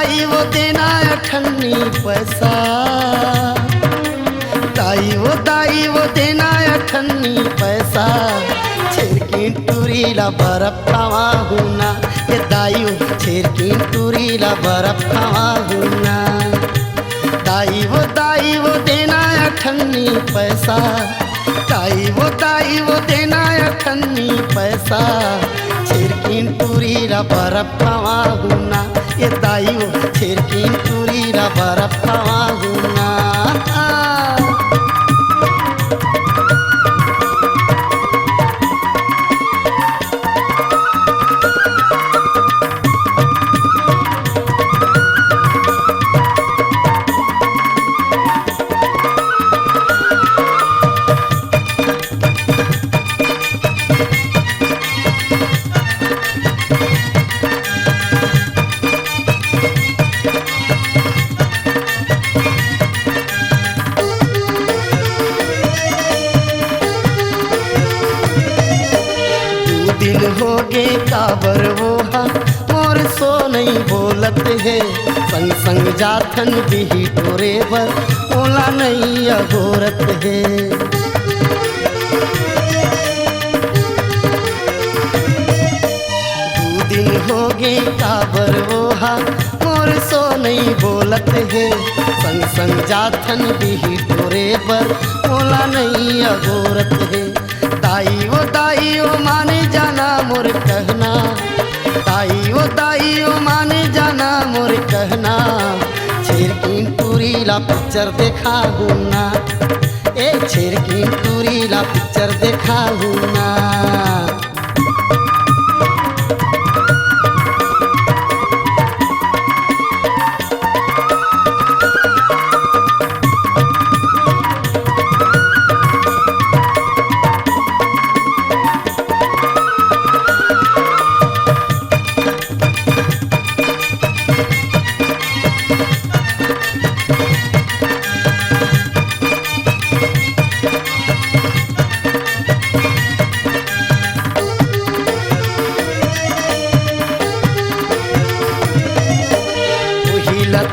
दाई वो देना अठन्नी पैसा, दाई वो देना अठन्नी पैसा, छेरकी टूरीला बर्फ खावा हुना, ये दाई छेरकी टूरीला बर्फ खावा हुना। दाई वो देना अठन्नी पैसा, दाई वो देना अठन्नी पैसा, छेरकी टूरीला बर्फ खावा हुना, ये दाई छेरकी टूरीला बर्फ खावा हुना। दिन हो गे काबर वो मोर सो नहीं बोलत है, संग संग जाथन बिही टोरे बर ओला नहीं अघोरत है। दू दिन हो गे काबर वो मोर सो नहीं बोलत है, संग संग जाथन बिही टोरे बर ओला नहीं अघोरत है। दाई वो माने जाना मोर कहना, दाई वो माने जाना मोर कहना, छेरकी टूरीला पिक्चर देखा हुना, ए छेरकी टूरीला पिक्चर देखा हुना।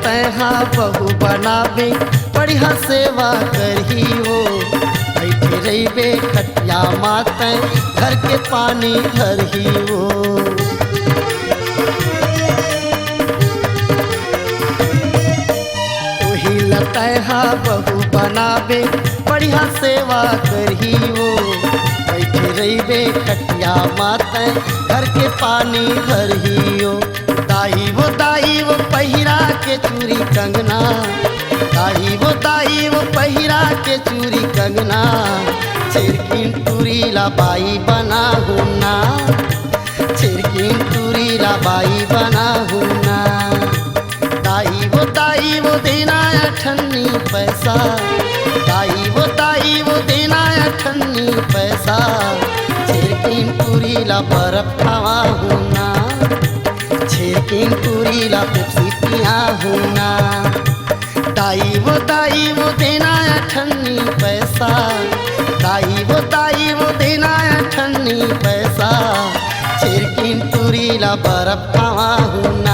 तैहा बहू बनावे बढ़िया सेवा करही हो, बैठे रहीबे खटिया माते घर के पानी भरही हो। वही लतैहा बहू बनावे बढ़िया सेवा करही हो, बैठे रहीबे खटिया माते घर के पानी भरही हो। दाई वो पहिरा के चूरी कंगना, दाई वो पहिरा के चूरी कंगना, छेरकी टूरीला बाई बना हुना, छेरकी टूरीला बाई बना हुना। दाई वो देना अठन्नी पैसा, दाई वो देना अठन्नी पैसा, छेरकी टूरीला बर्फ खावा हुना, छेरकी टूरीला पेप्सी पिया हुना। दाई वो देना अठन्नी पैसा, दाई वो देना अठन्नी पैसा, छेरकी टूरीला बर्फ खावा हुना।